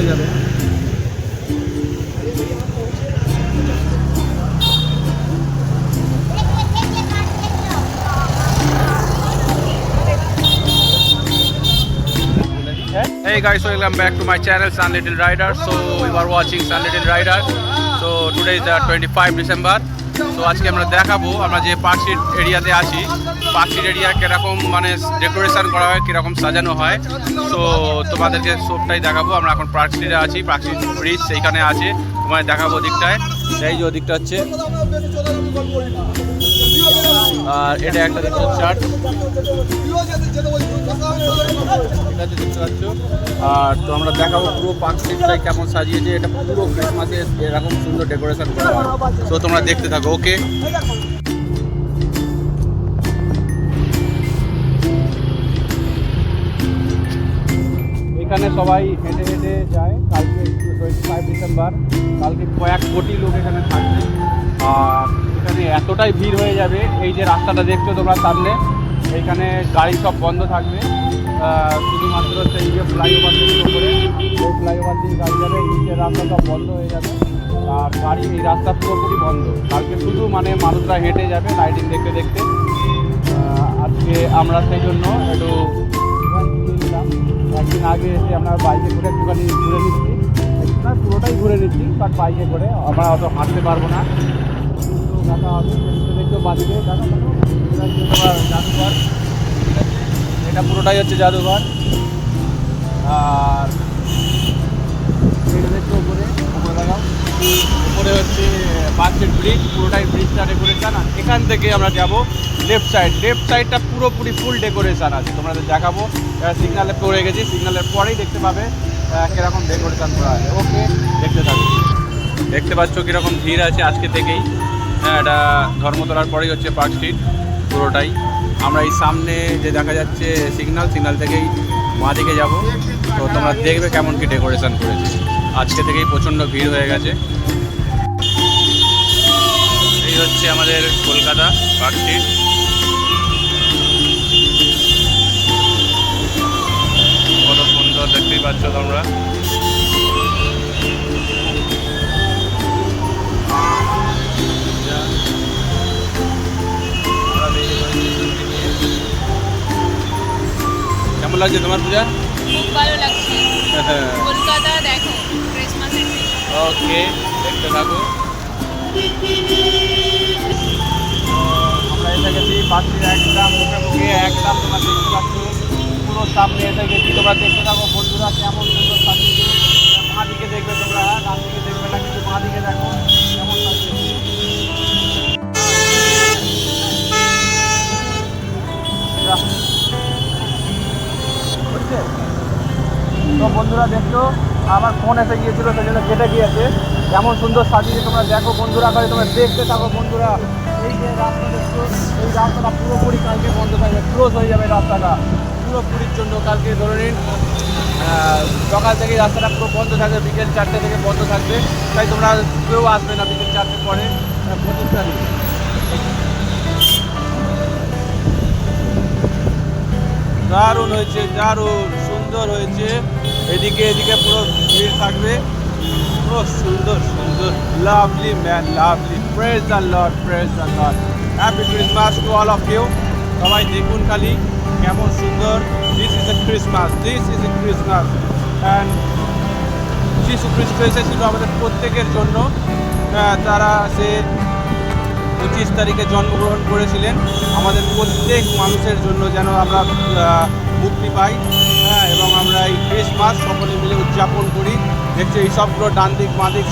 হয়ে যাবে। Hey guys, welcome back to my channel Sun Little Rider. So you are watching Sun Little Rider. So today is the 25 December. So আজকে আমরা দেখাবো আমরা যে park street এরিয়াতে আছি, পার্ক স্ট্রিট এরিয়া কিরকম মানে ডেকোরেশন করা হয়, কিরকম সাজানো হয়। তো তোমাদেরকে সবটাই দেখাবো। আমরা এখন পার্ক স্ট্রিটে আছি, পার্ক স্ট্রিট ব্রিজ সেইখানে আছে, তোমায় দেখাবো দিকটায়। এই যে ওদিকটা হচ্ছে, আর এটা একটা দেখছো চার্চ, এটা দেখতে পাচ্ছ। আর তো আমরা দেখাবো পুরো পার্ক স্ট্রিটটাই কেমন সাজিয়েছে। এটা পুরো ক্রিসমাসে এরকম সুন্দর ডেকোরেশন করা হয়। তো তোমরা দেখতে থাকো, ওকে। এখানে সবাই হেঁটে হেঁটে যায়। কালকে 25 ডিসেম্বর, কালকে কয়েক কোটি লোক এখানে থাকবে। আর এখানে এতটাই ভিড় হয়ে যাবে, এই যে রাস্তাটা দেখছো তোমরা সামনে, এইখানে গাড়ি সব বন্ধ থাকবে। শুধুমাত্র সেই যে ফ্লাইওভার দিয়ে উপরে, ওই ফ্লাইওভার দিয়ে গাড়ি যাবে, নিচের রাস্তা সব বন্ধ হয়ে যাবে। আর গাড়ি এই রাস্তা পুরোপুরি বন্ধ। কালকে শুধু মানে মানুষরা হেঁটে যাবে লাইটিং দেখতে দেখতে। আজকে আমরা সেই জন্য একটু নিলাম। একদিন আগে এসে আমরা বাইকে করে একটুখানি ঘুরে নিচ্ছি, না পুরোটাই ঘুরে নিচ্ছি, বাট বাইকে করে আমরা অত হাঁটতে পারবো না। দেখা হবে দেখছো বাদিকে, তোমার জাদুঘর, এটা পুরোটাই হচ্ছে জাদুঘর। আর এটা দেখছো উপরে, উপরে দেখাও, উপরে হচ্ছে পার্ক স্ট্রিট ব্রিজ, পুরোটাই ব্রিজটা ডেকোরেশন। আর এখান থেকে আমরা যাবো লেফট সাইডটা পুরোপুরি ফুল ডেকোরেশন আছে, তোমাদের দেখাবো। সিগনালে পড়ে গেছি, সিগনালের পরেই দেখতে পাবে কীরকম ডেকোরেশন করা আছে। ওকে, দেখতে থাকো। দেখতে পাচ্ছ কীরকম ভিড় আছে আজকে থেকেই। হ্যাঁ, এটা ধর্মতলার পরেই হচ্ছে পার্ক স্ট্রিট পুরোটাই। আমরা এই সামনে যে দেখা যাচ্ছে সিগনাল থেকেই বাঁ দিকে যাবো। তো তোমরা দেখবে কেমন কি ডেকোরেশন করেছে। আজকে থেকেই প্রচণ্ড ভিড় হয়ে গেছে। এই হচ্ছে আমাদের কলকাতা পার্ক স্ট্রিট। কত সুন্দর দেখতেই পাচ্ছ তোমরা। কেমন লাগছে তোমার পূজা? খুব ভালো লাগছে। কলকাতা দেখো ক্রিসমাসের। ওকে, দেখতে থাকো। আমরা এসে গেছি পার্কটির একদম মুখে একদম তোমরা দেখতে পাচ্ছ পুরো সামনে এসে গেছি। তোমরা দেখতে থাকো বন্ধুরা কেমন সুন্দর সাজিয়েছে। বাঁ দিকে দেখবে তোমরা, ডান দিকে দেখবে না, কিন্তু বাঁ দিকে দেখো কেমন সাজিয়েছে। তো বন্ধুরা দেখছো আমার ফোন এসে গিয়েছিল, সেই জন্য কেটে গিয়েছে। কেমন সুন্দর সাজিয়েছে তোমরা দেখো বন্ধুরা, করে তোমরা দেখতে থাকো বন্ধুরা। এই যে রাস্তা দেখছো, এই রাস্তাটা পুরোপুরি কালকে বন্ধ থাকবে, ক্লোজ হয়ে যাবে রাস্তাটা পুরোপুরির জন্য। কালকে ধরে নিন সকাল থেকে রাস্তাটা পুরো বন্ধ থাকবে, বিকেল 4টে থেকে বন্ধ থাকবে। তাই তোমরা কেউ আসবে না বিকেল 4টের পরে। 25 তারিখ দারুণ হয়েছে, দারুণ সুন্দর হয়েছে। এদিকে পুরো ভিড় থাকবে। ও সুন্দর সুন্দর, lovely man, lovely. Praise the Lord, praise the Lord. Happy Christmas to all of you. সবাই দেখুন খালি কেমন সুন্দর। This is a Christmas, this is a Christmas. And যিশু খ্রিস্ট এসেছিল আমাদের প্রত্যেকের জন্য। তারা সে 25 তারিখে জন্মগ্রহণ করেছিলেন আমাদের প্রত্যেক মানুষের জন্য, যেন আমরা মুক্তি পাই। হ্যাঁ, এবং আমরা এই ক্রিসমাস সকলে মিলে উদযাপন করি। দেখছি এই সবগুলো ডান দিক বাঁ দিক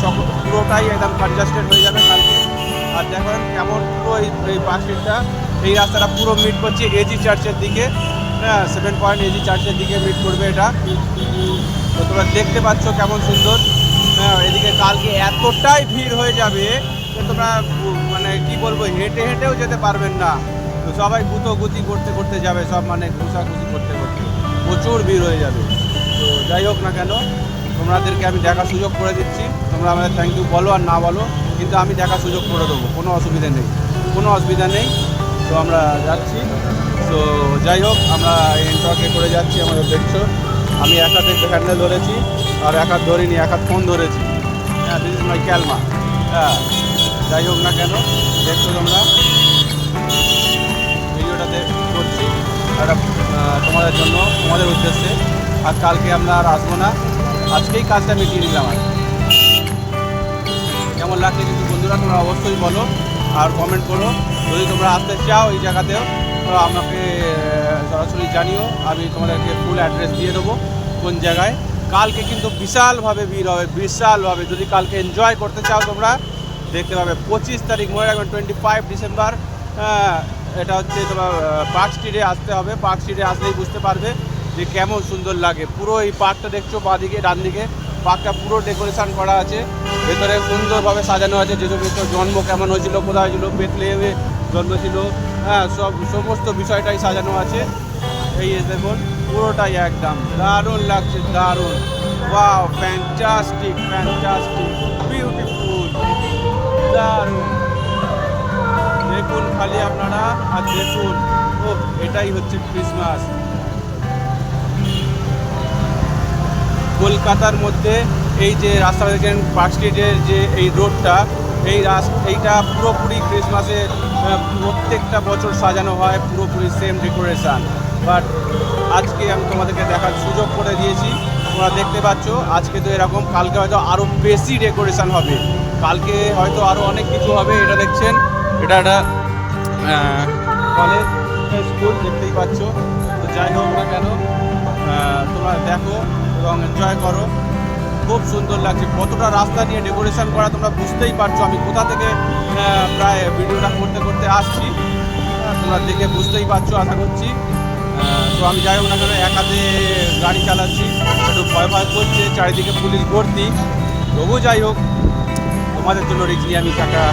পুরোটাই একদম কনজাস্টেড হয়ে যাবে কালকে। আর দেখেন কেমন পুরো এই পার্ক স্ট্রিটটা, এই রাস্তাটা পুরো মিট করছে এজি চার্চের দিকে। হ্যাঁ, 7 পয়েন্ট এজি চার্চের দিকে মিট করবে এটা। তো তোমরা দেখতে পাচ্ছ কেমন সুন্দর। হ্যাঁ, এদিকে কালকে এতটাই ভিড় হয়ে যাবে যে তোমরা মানে কি বলবো, হেঁটে হেঁটেও যেতে পারবেন না। তো সবাই গুতি করতে যাবে, সব মানে ঘুষাঘুষি করতে প্রচুর ভিড় হয়ে যাবে। তো যাই হোক না কেন, তোমাদেরকে আমি দেখার সুযোগ করে দিচ্ছি। তোমরা আমাদের থ্যাংক ইউ বলো আর না বলো, কিন্তু আমি দেখার সুযোগ করে দেবো, কোনো অসুবিধা নেই। তো আমরা যাচ্ছি। তো যাই হোক, আমরা এন্ট্রাকে করে যাচ্ছি। আমাদের দেখছো আমি এক হাতে হ্যান্ডেল ধরেছি আর এক হাত ধরিনি, এক হাত ফোন ধরেছি। হ্যাঁ, দিস ইজ মাই ক্যালমা। হ্যাঁ, যাই হোক না কেন, দেখছো তোমরা ভিডিওটা করছি একটা তোমাদের জন্য, তোমাদের উদ্দেশ্যে। আর কালকে আমরা আর আসবো না, আজকেই কাজটা মিটিয়ে নিলাম। আর কেমন লাগছে কিন্তু বন্ধুরা তোমরা অবশ্যই বলো আর কমেন্ট করো। যদি তোমরা আসতে চাও এই জায়গাতেও তো আমাকে সরাসরি জানিও, আমি তোমাদেরকে ফুল অ্যাড্রেস দিয়ে দেবো কোন জায়গায়। কালকে কিন্তু বিশালভাবে ভিড় হবে, বিশালভাবে। যদি কালকে এনজয় করতে চাও তোমরা দেখতে পাবে। 25 তারিখ, মনে রাখবেন 25 ডিসেম্বর। এটা হচ্ছে তোমার পার্ক স্ট্রিটে আসতে হবে। পার্ক স্ট্রিটে আসলেই বুঝতে পারবে যে কেমন সুন্দর লাগে। পুরো এই পার্কটা দেখছো, বাঁদিকে ডান দিকে পার্কটা পুরো ডেকোরেশন করা আছে, ভেতরে সুন্দরভাবে সাজানো আছে। যে সমস্ত জন্ম কেমন হয়েছিল, কোথায় হয়েছিল, বেথলেহেমে জন্ম ছিল, হ্যাঁ, সমস্ত বিষয়টাই সাজানো আছে। এই দেখুন পুরোটাই একদম দারুণ লাগছে, দারুণ। ওয়াও, ফ্যান্টাস্টিক, ফ্যান্টাস্টিক, বিউটিফুল, দারুণ। দেখুন খালি আপনারা, আর দেখুন, ও এটাই হচ্ছে ক্রিসমাস। কলকাতার মধ্যে এই যে রাস্তা দেখেন পার্ক স্ট্রিটের যে এই রোডটা, এইটা পুরোপুরি ক্রিসমাসে প্রত্যেকটা বছর সাজানো হয়, পুরোপুরি সেম ডেকোরেশান। বাট আজকে আমি তোমাদেরকে দেখার সুযোগ করে দিয়েছি, তোমরা দেখতে পাচ্ছ। আজকে তো এরকম, কালকে হয়তো আরও বেশি ডেকোরেশান হবে, কালকে হয়তো আরও অনেক কিছু হবে। এটা দেখছেন, এটা একটা কলেজ স্কুল, দেখতেই পাচ্ছ। তো যাই হোক না কেন, তোমরা দেখো এবং এনজয় করো। খুব সুন্দর লাগছে, কতটা রাস্তা নিয়ে ডেকোরেশন করা তোমরা বুঝতেই পারছো আমি কোথা থেকে প্রায় ভিডিওটা করতে করতে আসছি। তোমরা দেখে বুঝতেই পারছো আশা করছি। তো আমি যাই হোক না কেন এক হাতে গাড়ি চালাচ্ছি, একটু ভয় ভয় করছে, চারিদিকে পুলিশ ভর্তি। তবু যাই হোক তোমাদের জন্য রিচলি আমি একটা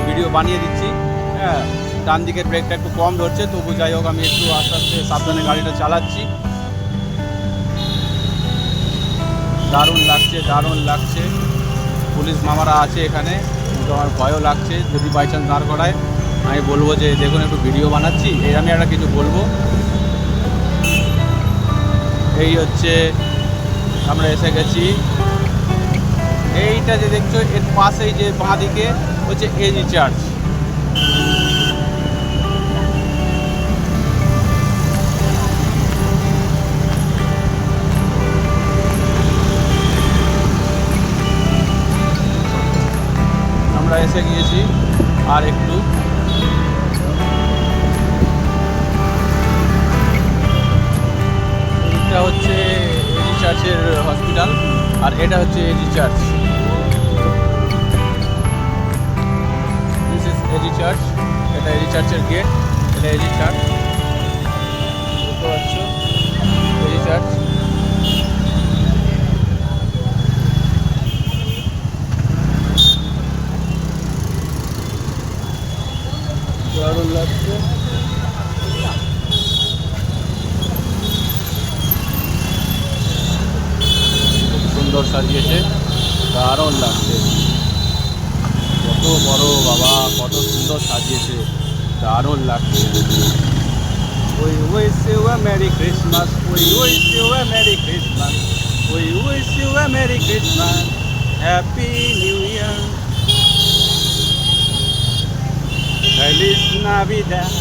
ভিডিও বানিয়ে দিচ্ছি। হ্যাঁ, ডান দিকের ব্রেকটা একটু কম ধরছে, তবু যাই হোক আমি একটু আস্তে আস্তে সাবধানে গাড়িটা চালাচ্ছি। দারুণ লাগছে, দারুণ লাগছে। পুলিশ মামারা আছে এখানে, কিন্তু আমার ভয়ও লাগছে যদি বাই চান্স দাঁড় করায়। আমি বলবো যে দেখুন একটু ভিডিও বানাচ্ছি, এই আমি একটা কিছু বলবো। এই হচ্ছে আমরা এসে গেছি, এইটা যে দেখছো এর পাশেই যে বাঁ দিকে হচ্ছে এজি চার্চ। আমরা এসে গিয়েছি আর একটু। এটা হচ্ছে এজি চার্চের হসপিটাল আর এটা হচ্ছে AG church. This is AG church, এটা এজি চার্চের গেট, এটা এজি চার্চ, বুঝতে পারছো, এজি চার্চ। দারুণ লাগছে, খুব সুন্দর সাজিয়েছে, দারুণ লাগছে। কত বড় বাবা, কত সুন্দর সাজিয়েছে, দারুণ লাগছে। We wish you a Merry Christmas, we wish you a Merry Christmas, we wish you a Merry Christmas, Happy New Year, Feliz Navidad,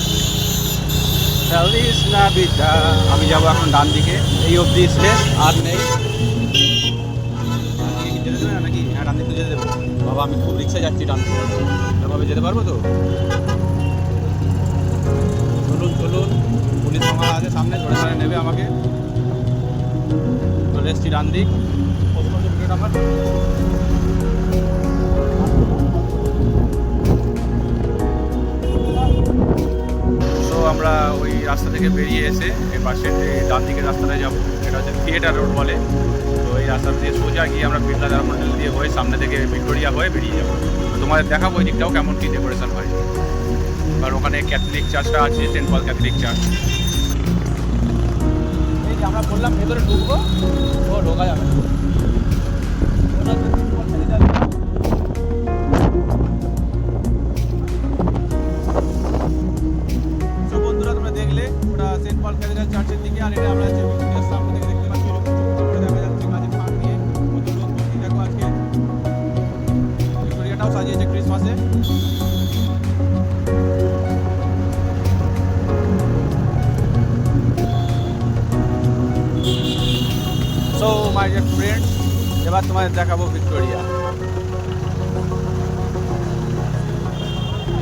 Feliz Navidad। আমি যাবো এখন ডান দিকে, এই অবধি শেষ, আর নেই। যেতে দেবে না নাকি? হ্যাঁ, ডান দিকে যেতে দেবো। বাবা আমি খুব রিক্সায় যাচ্ছি ডান দিকে, এভাবে যেতে পারবো তো? চলুন চলুন, পুলিশ মামা আছে সামনে, ধরে ধরে নেবে আমাকে। চলে এসছি ডান দিক। আমার তো আমরা ওই রাস্তা থেকে বেরিয়ে এসে এই পাশের যে ডান দিকের রাস্তাটায় যাবো, এটা হচ্ছে থিয়েটার রোড বলে। তো এই রাস্তা দিয়ে সোজা গিয়ে আমরা বিড়লা দার হোটেল দিয়ে হয়ে সামনে থেকে ভিক্টোরিয়া হয়ে বেরিয়ে যাবো। তো তোমাদের দেখাবো ওই দিকটাও কেমন কী ডেকোরেশন হয়। আর ওখানে ক্যাথলিক চার্চটা আছে, সেন্ট পল ক্যাথলিক চার্চ। এই যে আমরা বললাম ভেতরে ঢুকবো, ও ঢোকা যাবে না। বন্ধুরা তোমরা দেখলে ওটা সেন্ট পল ক্যাথলিক চার্চের দিকে, আর এটা আমরা সামনে থেকে দেখতে পাচ্ছি যে ফ্রেন্ডস, এবার তোমাদের দেখাবো ভিক্টোরিয়া।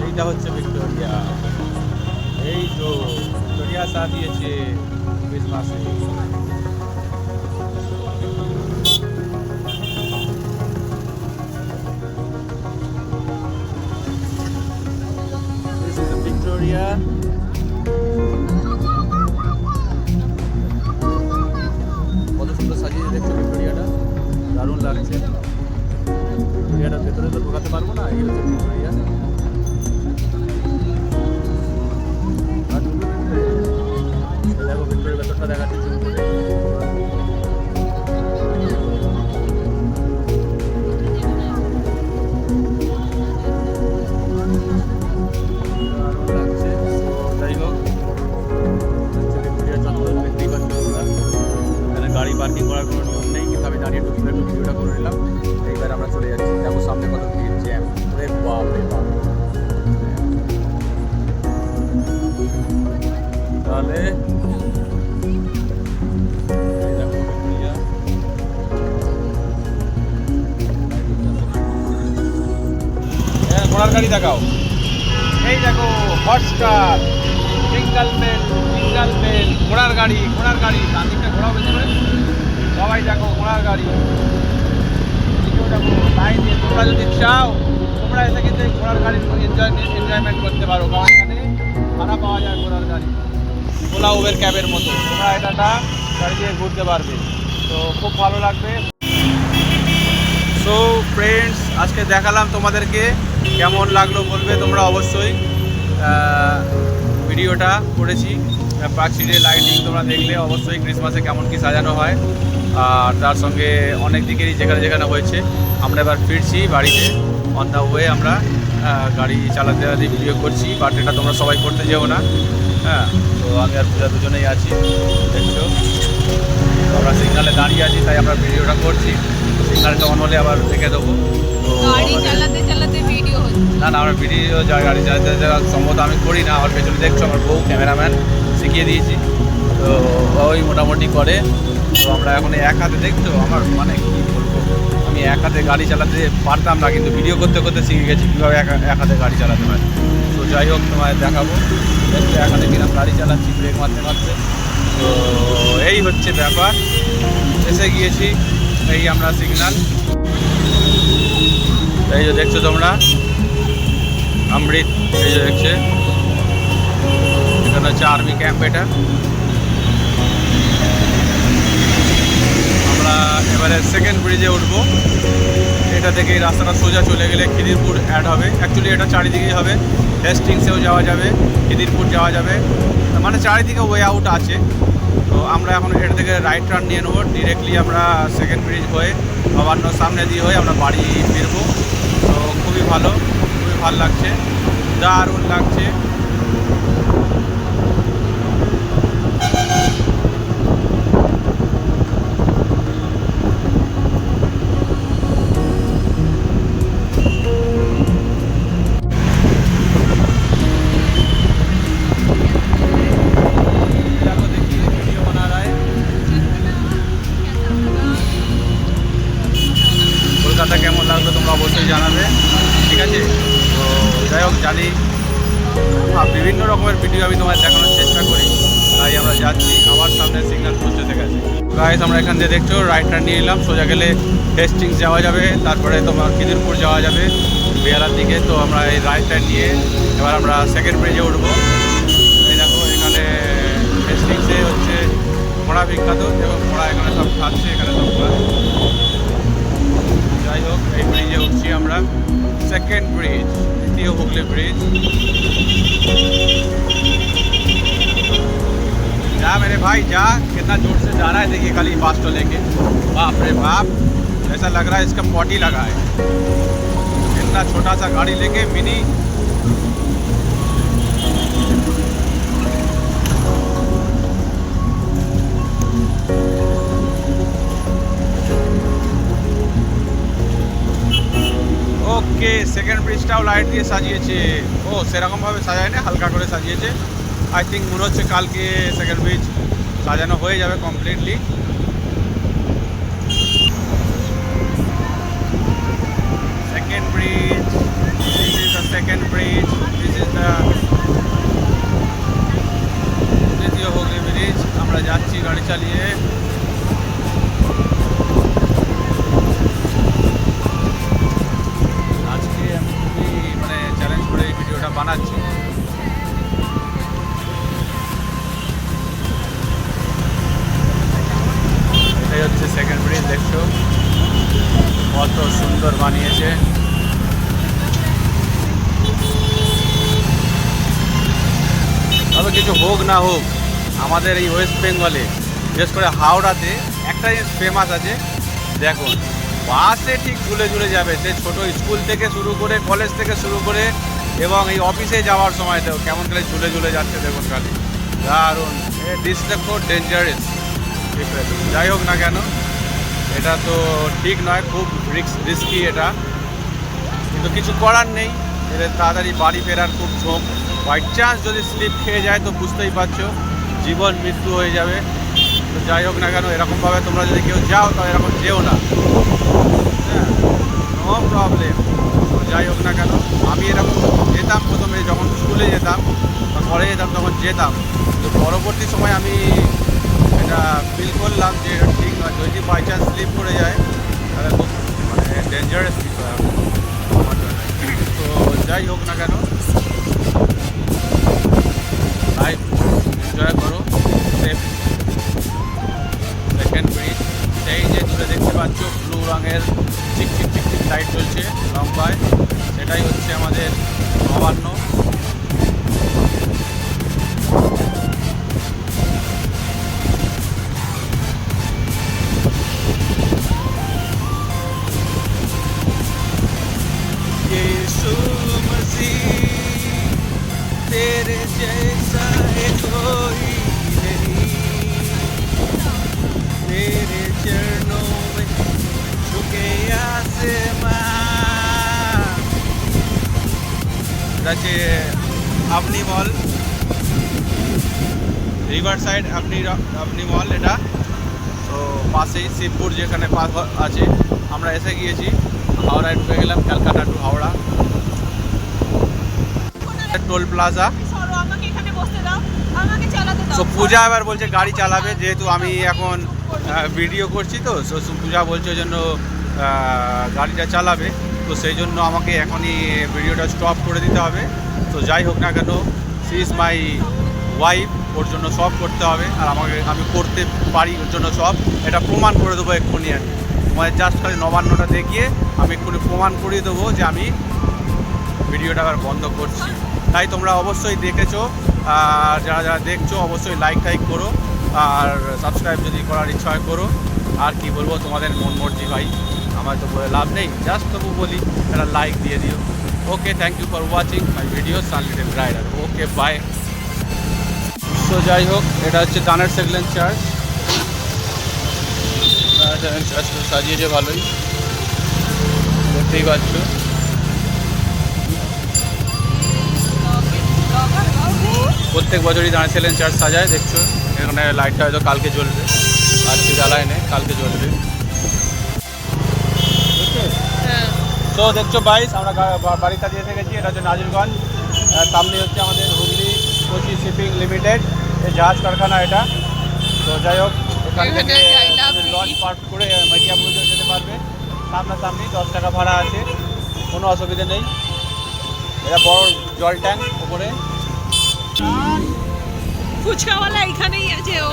এইটা হচ্ছে ভিক্টোরিয়া, এই তো ভিক্টোরিয়া চা দিয়েছে ক্রিসমাসে। This is Victoria. কত সুন্দর সাজিয়ে দেখছো ভিক্টোরিয়াটা, দারুণ লাগছে। ভিক্টোরিয়াটার ভেতরে তো ঢোকাতে পারবো না, এই হচ্ছে ভিক্টোরিয়া। দেখো ভিক্টোরিয়ার ভেতরটা দেখাচ্ছি জুম করে। দারুণ লাগছে। যাই হোক, ভিক্টোরিয়া চত্বর দেখতেই পাচ্ছ তোমরা। এখানে গাড়ি পার্কিং করার কোনো নিয়ম নেই, কিন্তু আমি দাঁড়িয়ে একটু ভিডিওটা করে নিলাম। এইবার আমরা চলে যাচ্ছি। দেখো সামনে কত ভিড়, জ্যাম, রে বাপ রে বাপ। তাহলে এই দেখো ভিক্টোরিয়া। হ্যাঁ, ঘোড়ার গাড়ি দেখাও। এই দেখো হটস্টার, সিঙ্গল বেল, ঘোড়ার গাড়ি, তার দিকটা ঘোড়াও বেশি করে। সবাই দেখো ঘোড়ার গাড়ি, এদিকেও দেখো লাইন দিয়ে। তোমরা যদি চাও তোমরা এসে কিন্তু এই ঘোড়ার গাড়ির এনজয়মেন্ট করতে পারো, কারণ এখানে ভাড়া পাওয়া যায় ঘোড়ার গাড়ি, ওলা উবের ক্যাবের মতো। তোমরা এটা গাড়ি দিয়ে ঘুরতে পারবে, তো খুব ভালো লাগবে। সো ফ্রেন্ডস, আজকে দেখালাম তোমাদেরকে, কেমন লাগলো বলবে তোমরা অবশ্যই। ভিডিওটা করেছি পার্ক স্ট্রিটের লাইটিং তোমরা দেখলে অবশ্যই ক্রিসমাসে কেমন কি সাজানো হয়, আর তার সঙ্গে অনেক দিকেরই যেখানে যেখানে হয়েছে। আমরা এবার ফিরছি বাড়িতে, অন দ্য ওয়ে আমরা গাড়ি চালাতে ভিডিও করছি, বাট এটা তোমরা সবাই করতে যেও না। হ্যাঁ, তো আমি আর পূজা দুজনেই আছি, দেখছো আমরা সিগনালে দাঁড়িয়ে আছি, তাই আমরা ভিডিওটা করছি। সিগনালটা অন হলে আবার রেখে দেবো। তো গাড়ি চালাতে ভিডিও হচ্ছে না, আমরা ভিডিও গাড়ি চালাতে সম্ভবত আমি করি না। আমার পেছনে দেখছো আমার বউ ক্যামেরাম্যান, শিখিয়ে দিয়েছি, তো ওই মোটামুটি করে। তো আমরা এখন এক হাতে, দেখছো আমার মানে কী বলবো, আমি এক হাতে গাড়ি চালাতে পারতাম না, কিন্তু ভিডিও করতে করতে শিখে গেছি কীভাবে এক হাতে গাড়ি চালাতে হয়। তো যাই হোক, তোমায় দেখাবো দেখছো এক হাতে কিরম গাড়ি চালাচ্ছি ব্রেক মারতে মারতে। তো এই হচ্ছে ব্যাপার, এসে গিয়েছি এই আমরা সিগনাল। এই যে দেখছো তোমরা অমৃত, এই যে দেখছে এখানে হচ্ছে আর্মি ক্যাম্প। এটা আমরা এবারে সেকেন্ড ব্রিজে উঠবো। এটা থেকে এই রাস্তাটা সোজা চলে গেলে খিদিরপুর অ্যাড হবে। অ্যাকচুয়ালি এটা চারিদিকেই হবে, হেস্টিংসেও যাওয়া যাবে, খিদিরপুর যাওয়া যাবে, মানে চারিদিকে ওয়ে আউট আছে। তো আমরা এখন এটা থেকে রাইট টার্ন নিয়ে নেবো, ডিরেক্টলি আমরা সেকেন্ড ব্রিজ হয়ে নবান্ন সামনে দিয়ে হয়ে আমরা বাড়ি ফিরবো। তো খুবই ভালো লাগছে, দারুণ লাগছে। কলকাতা কেমন লাগলো তোমরা অবশ্যই জানাবে, ঠিক আছে? তো যাই হোক, জানি বিভিন্ন রকমের ভিডিও আমি তোমার দেখানোর চেষ্টা করি, তাই আমরা যাচ্ছি। আমার সামনে সিগন্যাল পৌঁছতে গেছে। গাইস, আমরা এখান দিয়ে দেখছো রাইট টার্ন নিয়ে নিলাম, সোজা গেলে হেস্টিংস যাওয়া যাবে, তারপরে তোমার খিদিরপুর যাওয়া যাবে বেহালার দিকে। তো আমরা এই রাইট টার্ন নিয়ে এবার আমরা সেকেন্ড ব্রিজে উঠবো। এই দেখো এখানে হেস্টিংসে হচ্ছে ঘোড়া বিখ্যাত, এবং ঘোড়া এখানে সব খাচ্ছে, এখানে সব ঘোড়া। যাই হোক, এই ব্রিজে উঠছি আমরা, सेकंड ब्रिज, द्वितीय हुगली ब्रिज। जा मेरे भाई जा, कितना जोर से जा रहा है, देखिए खाली फास्ट लेके, बाप रे बाप, ऐसा लग रहा है इसका पॉटी लगा है। इतना छोटा सा गाड़ी लेके मिनी। ওকে, সেকেন্ড ব্রিজটাও লাইট দিয়ে সাজিয়েছে। ও সেরকমভাবে সাজায় না, হালকা করে সাজিয়েছে। আই থিঙ্ক মনে হচ্ছে কালকে সেকেন্ড ব্রিজ সাজানো হয়ে যাবে completely. second bridge. This is the second bridge. This is the দ্বিতীয় হুগলি ব্রিজ। আমরা যাচ্ছি গাড়ি চালিয়ে। আজকে আমি খুবই চ্যালেঞ্জ করে এই ভিডিওটা বানাচ্ছি। এটাই হচ্ছে সেকেন্ড ব্রিজ, দেখছো কত সুন্দর বানিয়েছে। তবে কিছু হোক না হোক, আমাদের এই ওয়েস্ট বেঙ্গলে বিশেষ করে হাওড়াতে একটা জিনিস ফেমাস আছে, দেখুন বাসে ঠিক ঝুলে ঝুলে যাবে, সে ছোটো স্কুল থেকে শুরু করে কলেজ থেকে শুরু করে এবং এই অফিসে যাওয়ার সময়তেও কেমন করে ঝুলে ঝুলে যাচ্ছে দেখুন খালি, দারুণ। ডিসটা খুব ডেঞ্জারাস। যাই হোক না কেন, এটা তো ঠিক নয়, খুব রিস্কি এটা, কিন্তু কিছু করার নেই। এদের তাড়াতাড়ি বাড়ি ফেরার খুব ঝোঁক। বাই চান্স যদি স্লিপ খেয়ে যায় তো বুঝতেই পারছো জীবন মৃত্যু হয়ে যাবে। তো যাই হোক না কেন, এরকমভাবে তোমরা যদি কেউ যাও তো এরকম যেও না, হ্যাঁ, নো প্রবলেম। তো যাই হোক না কেন, আমি এরকম যেতাম প্রথমে যখন স্কুলে যেতাম বা ঘরে যেতাম তখন যেতাম, তো পরবর্তী সময় আমি এটা ফিল করলাম যে এটা ঠিক নয়। যদি বাই চান্স স্লিপ করে যায় তাহলে খুব ডেঞ্জারাস বিষয় আমার জন্য। তো যাই হোক না কেন, লাইফ এনজয় করো, সেফ। সেকেন্ড ব্রিজ, সেই যে দূরে দেখতে পাচ্ছ ব্লু রঙের চিকচিক চিকচিক লাইট চলছে লম্বায়, সেটাই হচ্ছে আমাদের নবান্ন। तेरे जैसा है कोई नहीं, तेरे चरणों में झुके आसमां। আছে আপনি মল, রিভার সাইড আপনি মল এটা। তো পাশেই শিবপুর যেখানে পাস আছে, আমরা এসে গিয়েছি। হাওড়ায় ঢুকে গেলাম, Calcutta to Howrah toll plaza. তো পূজা এবার বলছে গাড়ি চালাবে, যেহেতু আমি এখন ভিডিও করছি, তো পূজা বলছে ওই জন্য গাড়িটা চালাবে। তো সেই জন্য আমাকে এখনই ভিডিওটা স্টপ করে দিতে হবে। তো যাই হোক না কেন, সি ইজ মাই ওয়াইফ, ওর জন্য সব করতে হবে, আর আমি করতে পারি ওর জন্য সব। এটা প্রমাণ করে দেবো এক্ষুনি। আমি তোমাদের জাস্ট খালি নবান্নটা দেখিয়ে আমি এক্ষুনি প্রমাণ করিয়ে দেবো যে আমি ভিডিওটা আবার বন্ধ করছি। তাই তোমরা অবশ্যই দেখেছো, আর যারা যারা দেখছো অবশ্যই লাইক টাইক করো, আর সাবস্ক্রাইব যদি করার ইচ্ছা হয় করো। আর কি বলবো, তোমাদের মন মর্জি ভাই, আমার তো বলে লাভ নেই, জাস্ট তবু বলি একটা লাইক দিয়ে দিও। Okay, thank you for watching my video sun little rider. Okay, bye. তো যাই হোক, এটা হচ্ছে দানের সেগলেন চার্চ। চার্চটা সাজিয়েছে ভালোই, দেখতেই পাচ্ছ। প্রত্যেক বছরই দাঁড়িয়ে ছিলেন চার্চ সাজায়, দেখছো এখানে লাইটটা হয়তো কালকে জ্বলবে, আজকে জ্বালায় নেই, কালকে জ্বলবে। তো দেখছো বাইশ, আমরা বাড়ির কাছে এসে গেছি। এটা হচ্ছে নাজিরগঞ্জ, সামনে হচ্ছে আমাদের হুগলি কোচি শিপিং লিমিটেড, এই জাহাজ কারখানা এটা। তো যাই হোক, এখান থেকে লঞ্চ পার্ক করে মেটিয়া পর্যন্ত যেতে পারবে, সামনাসামনি 10 টাকা ভাড়া আছে, কোনো অসুবিধা নেই। এটা বড় জল ট্যাঙ্ক উপরে। ফুচকাওয়ালা এখানেই আছে। ও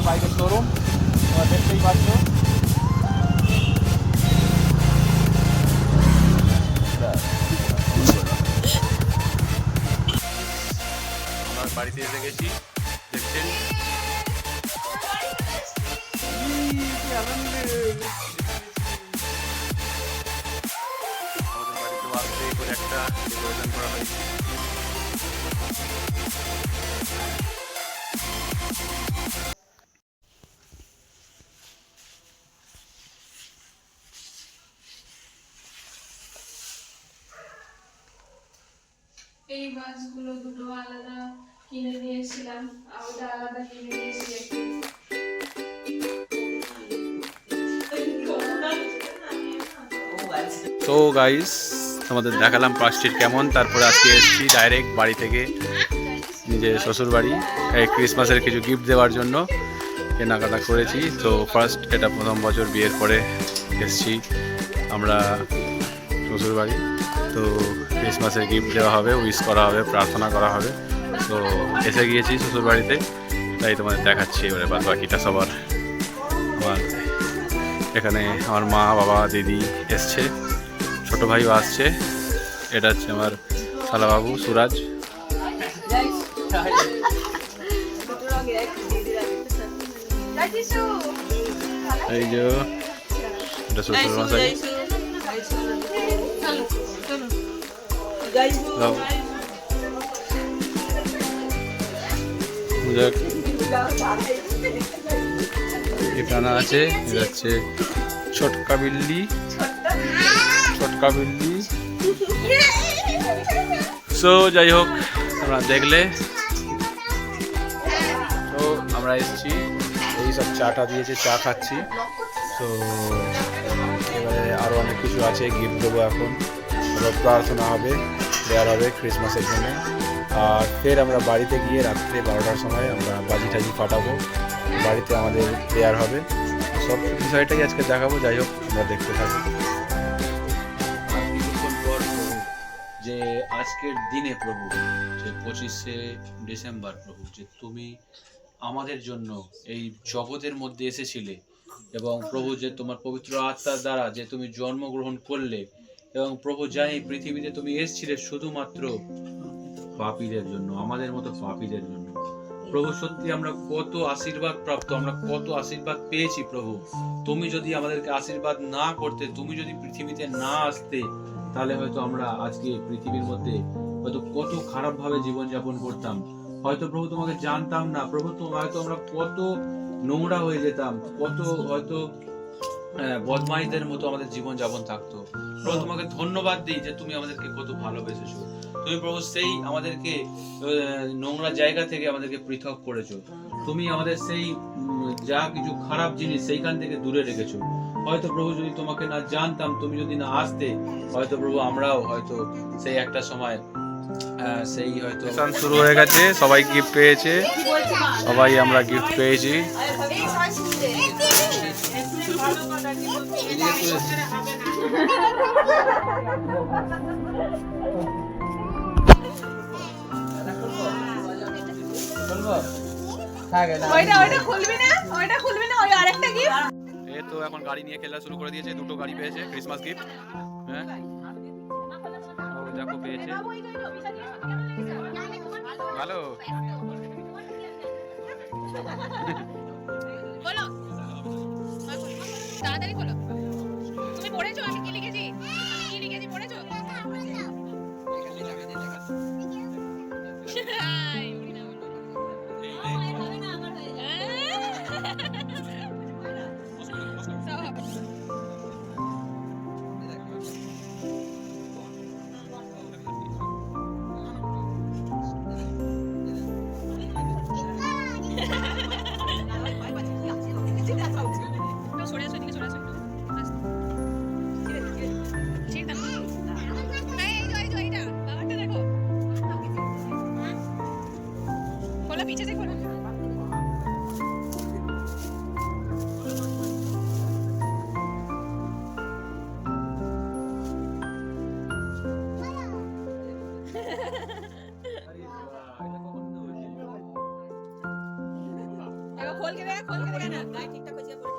বাইকের শোরুম দেখতেই পাচ্ছ। আমার বাড়িতে এসে গেছি, দেখছেন। আমাদের বাড়িতে আসতেই করে একটা ডেকোরেশন করা হয়েছে। মাছগুলো দুটো আলাদা কিনে নিয়েছিলাম, আর ওটা আলাদা কিনে নিয়েছি। তো গাইস তোমাদের দেখালাম পার্ক স্ট্রিট কেমন, তারপরে আজকে এসেছি ডাইরেক্ট বাড়ি থেকে নিজের শ্বশুর বাড়ি এই ক্রিসমাসের কিছু গিফট দেওয়ার জন্য কেনাকাটা করেছি। তো ফার্স্ট এটা প্রথম বছর বিয়ের পরে এসেছি আমরা শ্বশুর বাড়ি। তো ক্রিসমাসের গিফট দেওয়া হবে, উইশ করা হবে, প্রার্থনা করা হবে। তো এসে গিয়েছি শ্বশুর বাড়িতে, তাই তোমাদের দেখাচ্ছি এবারে বাদ বাকিটা সবার। আমার এখানে আমার মা বাবা দিদি এসছে, ছোট ভাইও আসছে। এটা হচ্ছে আমার শালাবাবু সুরাজ। এই যে এটা শ্বশুর মশাই। এখানে আছে, এটা হচ্ছে ছোটকা বিল্লি, ছোটকা বিল্লি। সো যাই হোক তোমরা দেখলে। তো আমরা এসেছি, এই সব চাটা দিয়েছে, চা খাচ্ছি। তো এবারে আরও অনেক কিছু আছে, গিফট দেবো এখন, আবার প্রার্থনা হবে, দেওয়ার হবে ক্রিসমাসের জন্য। আর ফের আমরা বাড়িতে গিয়ে রাত্রে 12টার সময় আমরা বাজি টাজি ফাটাবো, বাড়িতে আমাদের দেওয়ার হবে। সব বিষয়টাই আজকে দেখাবো, যাই হোক আমরা দেখতে থাকি। যে আজকের দিনে প্রভু, যে 25শে ডিসেম্বর প্রভু, যে তুমি আমাদের জন্য এই জগতের মধ্যে এসেছিলে, এবং প্রভু যে তোমার পবিত্র আত্মার দ্বারা যে তুমি জন্মগ্রহণ করলে, এবং প্রভু জানি পৃথিবীতে তুমি এসেছিলে শুধুমাত্র পাপীদের জন্য, আমাদের মতো পাপীদের জন্য। প্রভু সত্যি আমরা কত আশীর্বাদ প্রাপ্ত, আমরা কত আশীর্বাদ পেয়েছি প্রভু। তুমি যদি আমাদেরকে আশীর্বাদ না করতে, তুমি যদি পৃথিবীতে না আসতে, তাহলে হয়তো আমরা আজকে পৃথিবীর মধ্যে হয়তো কত খারাপভাবে জীবনযাপন করতাম। হয়তো প্রভু তোমাকে জানতাম না প্রভু, তো হয়তো আমরা কত নোংরা হয়ে যেতাম, কত হয়তো বদমাইশদের মতো আমাদের জীবনযাপন থাকতো। প্রভু তোমাকে ধন্যবাদ দিই যে তুমি আমাদেরকে কত ভালোবেসেছো। তুমি প্রভু সেই আমাদেরকে নোংরা জায়গা থেকে আমাদেরকে পৃথক করেছো। তুমি আমাদের সেই যা কিছু খারাপ জিনিস সেইখান থেকে দূরে রেখেছো। হয়তো প্রভু যদি তোমাকে না জানতাম, তুমি যদি না আসতে, হয়তো প্রভু আমরাও হয়তো সেই একটা সময় সেই হয়তো শুরু হয়ে গেছে। সবাই গিফট পেয়েছে, সবাই আমরা গিফট পেয়েছি। এই তো এখন গাড়ি নিয়ে খেলা শুরু করে দিয়েছে, দুটো গাড়ি পেয়েছে ক্রিসমাস গিফট। হ্যাঁ দেখো পেয়েছে, ভালো। বলো তাড়াতাড়ি বলো, তুমি পড়েছো আমি কি লিখেছি, কি লিখেছি পড়েছো? पीछे से खोलो। खोल के देखा ना गाय ठीक ठाक बचिया बोल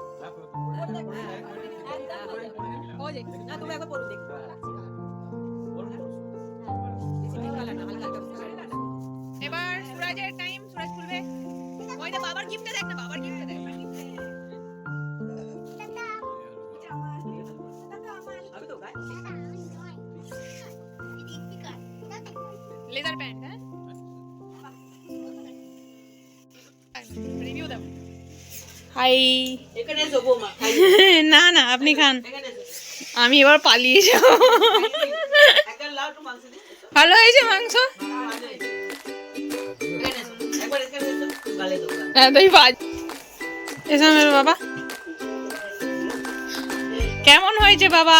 हो जाए ना, तुम एक बार बोल देख এবার সুরাজের টাইম, সুরাজ খুলবে। ওই না বাবার গিফটটা দেখ, না বাবার গিফটটা দেখ। লেদার প্যান্ট, হ্যাঁ রিভিউ দাও। হাই এখানে যাবো মা। না না আপনি খান, আমি এবার পালিয়ে যাব। ভালো হয়েছে মাংস? হ্যাঁ তুই বাজ এসে মেরে বাবা কেমন হয়েছে বাবা?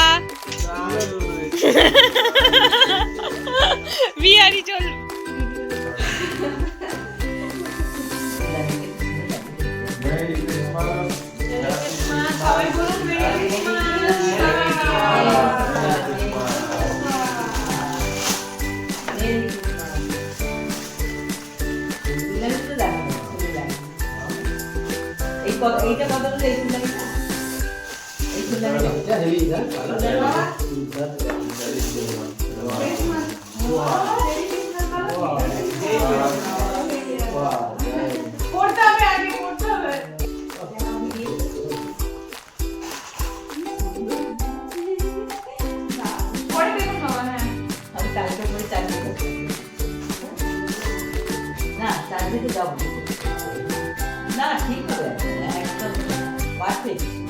দারুণ হয়েছে। বিহারি চল এইটা কত করে এই ফুলদানিটা? এই ফুলদানিটা পড়তে হবে আগে পড়তে হবে পরে দেখুন বাবা হ্যাঁ আমি কালকে করে চালিয়ে না চালিয়ে যাবো না ঠিক হবে একদম পারফেক্ট